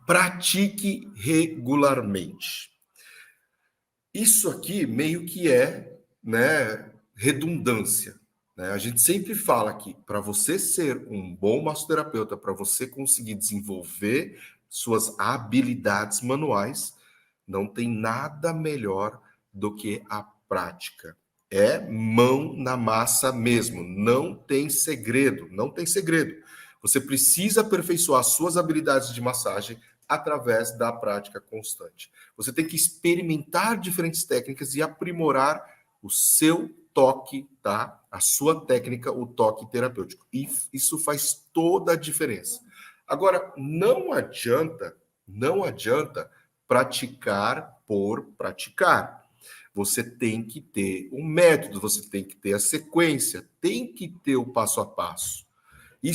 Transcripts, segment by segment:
Pratique regularmente. Isso aqui meio que é, né, redundância. Né? A gente sempre fala que para você ser um bom massoterapeuta, para você conseguir desenvolver suas habilidades manuais, não tem nada melhor do que a prática. É mão na massa mesmo, não tem segredo, não tem segredo. Você precisa aperfeiçoar suas habilidades de massagem através da prática constante. Você tem que experimentar diferentes técnicas e aprimorar o seu toque, tá? A sua técnica, o toque terapêutico. E isso faz toda a diferença. Agora, não adianta praticar por praticar. Você tem que ter um método, você tem que ter a sequência, tem que ter o passo a passo. E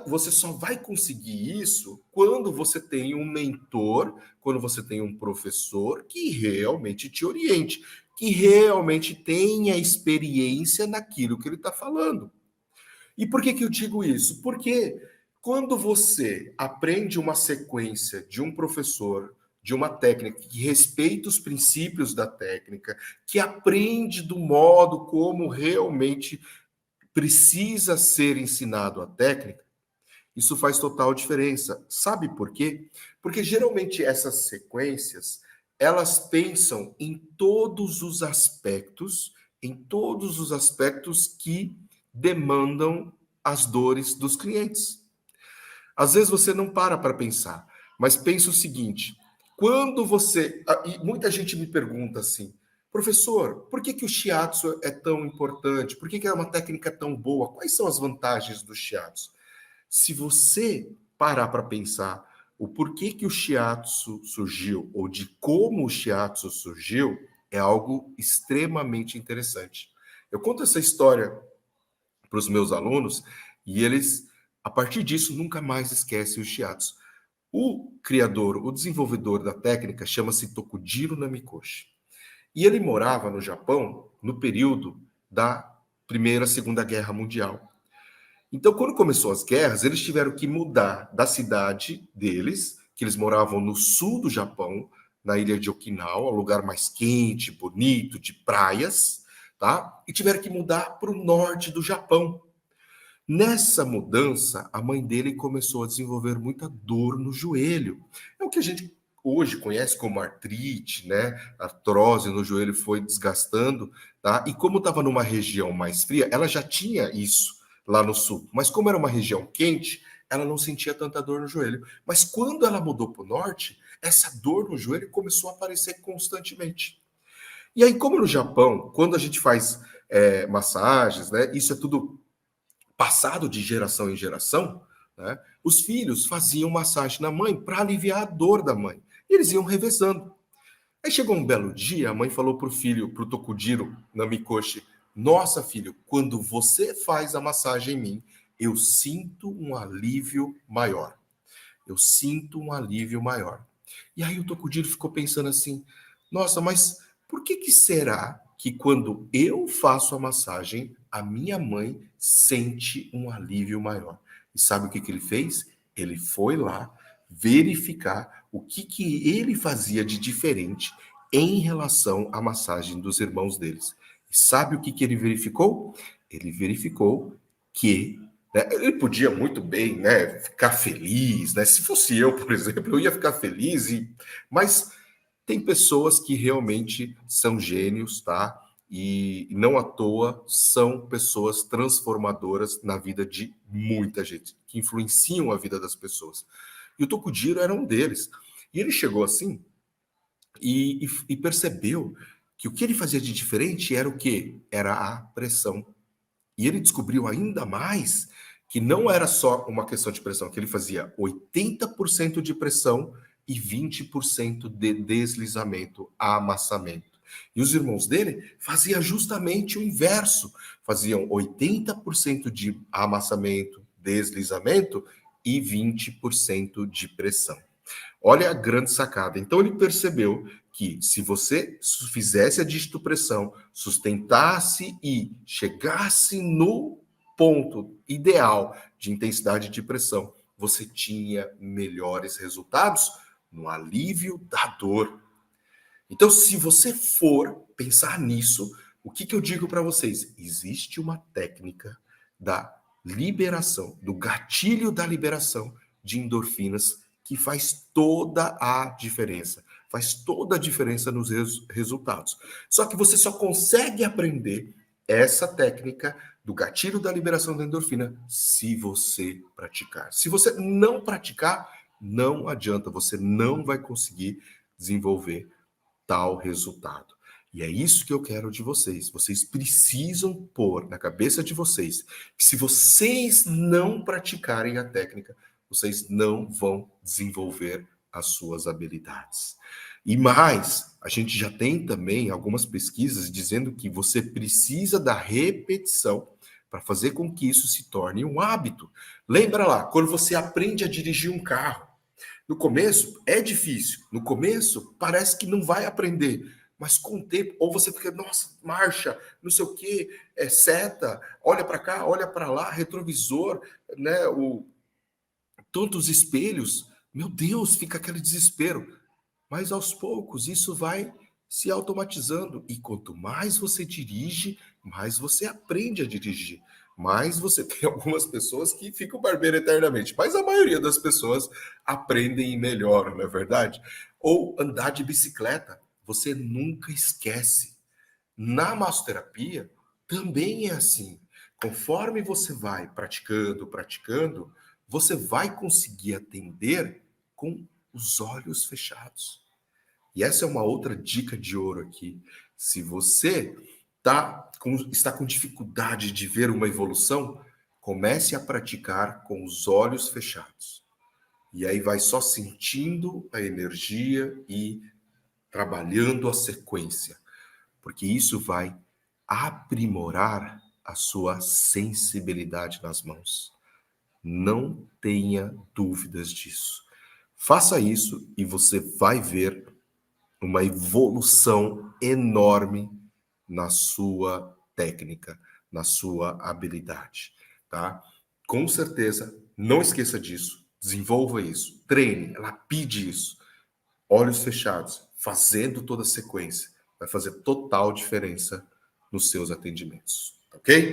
você só vai conseguir isso quando você tem um mentor, quando você tem um professor que realmente te oriente, que realmente tenha experiência naquilo que ele está falando. E por que eu digo isso? Porque quando você aprende uma sequência de um professor, de uma técnica que respeita os princípios da técnica, que aprende do modo como realmente precisa ser ensinado a técnica, isso faz total diferença. Sabe por quê? Porque geralmente essas sequências, elas pensam em todos os aspectos que demandam as dores dos clientes. Às vezes você não para pensar, mas pensa o seguinte: quando você. E muita gente me pergunta assim, professor, por que o shiatsu é tão importante? Por que é uma técnica tão boa? Quais são as vantagens do shiatsu? Se você parar para pensar o porquê que o shiatsu surgiu ou de como o shiatsu surgiu, é algo extremamente interessante. Eu conto essa história para os meus alunos e eles, a partir disso, nunca mais esquecem o shiatsu. O criador, o desenvolvedor da técnica chama-se Tokujiro Namikoshi. E ele morava no Japão no período da Primeira e Segunda Guerra Mundial. Então, quando começou as guerras, eles tiveram que mudar da cidade deles, que eles moravam no sul do Japão, na ilha de Okinawa, um lugar mais quente, bonito, de praias, tá? E tiveram que mudar para o norte do Japão. Nessa mudança, a mãe dele começou a desenvolver muita dor no joelho. É o que a gente hoje conhece como artrite, né? Artrose no joelho foi desgastando, tá? E como estava numa região mais fria, ela já tinha isso lá no sul. Mas como era uma região quente, ela não sentia tanta dor no joelho. Mas quando ela mudou para o norte, essa dor no joelho começou a aparecer constantemente. E aí, como no Japão, quando a gente faz massagens, né? Isso é tudo passado de geração em geração, né? Os filhos faziam massagem na mãe para aliviar a dor da mãe. E eles iam revezando. Aí chegou um belo dia, a mãe falou para o filho, para o Tokujiro Namikoshi: Nossa, filho, quando você faz a massagem em mim, eu sinto um alívio maior. Eu sinto um alívio maior. E aí o Tokujiro ficou pensando assim: Nossa, mas por que será que quando eu faço a massagem, a minha mãe sente um alívio maior? E sabe o que ele fez? Ele foi lá verificar o que ele fazia de diferente em relação à massagem dos irmãos deles. E sabe o que ele verificou? Ele verificou que, né, ele podia muito bem, né, ficar feliz, né? Se fosse eu, por exemplo, eu ia ficar feliz, mas tem pessoas que realmente são gênios, tá? E não à toa são pessoas transformadoras na vida de muita gente, que influenciam a vida das pessoas. E o Tokujiro era um deles. E ele chegou assim e percebeu que o que ele fazia de diferente era o quê? Era a pressão. E ele descobriu ainda mais que não era só uma questão de pressão, que ele fazia 80% de pressão e 20% de deslizamento, amassamento. E os irmãos dele faziam justamente o inverso. Faziam 80% de amassamento, deslizamento e 20% de pressão. Olha a grande sacada. Então ele percebeu que se você fizesse a digitopressão, sustentasse e chegasse no ponto ideal de intensidade de pressão, você tinha melhores resultados no alívio da dor. Então, se você for pensar nisso, o que eu digo para vocês? Existe uma técnica da liberação, do gatilho da liberação de endorfinas que faz toda a diferença. Faz toda a diferença nos resultados. Só que você só consegue aprender essa técnica do gatilho da liberação da endorfina se você praticar. Se você não praticar, não adianta, você não vai conseguir desenvolver tal resultado. E é isso que eu quero de vocês. Vocês precisam pôr na cabeça de vocês que se vocês não praticarem a técnica, vocês não vão desenvolver as suas habilidades. E mais, a gente já tem também algumas pesquisas dizendo que você precisa da repetição para fazer com que isso se torne um hábito. Lembra lá, quando você aprende a dirigir um carro, no começo é difícil, no começo parece que não vai aprender, mas com o tempo, ou você fica, nossa, marcha, não sei o quê, seta, olha para cá, olha para lá, retrovisor, né, tantos espelhos, meu Deus, fica aquele desespero. Mas aos poucos isso vai se automatizando e quanto mais você dirige, mais você aprende a dirigir. Mais você tem algumas pessoas que ficam barbeiro eternamente, mas a maioria das pessoas aprendem e melhoram, não é verdade? Ou andar de bicicleta, você nunca esquece. Na massoterapia também é assim. Conforme você vai praticando, você vai conseguir atender com os olhos fechados. E essa é uma outra dica de ouro aqui. Se você está com dificuldade de ver uma evolução, comece a praticar com os olhos fechados. E aí vai só sentindo a energia e trabalhando a sequência, porque isso vai aprimorar a sua sensibilidade nas mãos. Não tenha dúvidas disso. Faça isso e você vai ver uma evolução enorme na sua técnica, na sua habilidade, tá? Com certeza, não esqueça disso, desenvolva isso, treine, lapide isso, olhos fechados, fazendo toda a sequência, vai fazer total diferença nos seus atendimentos, ok?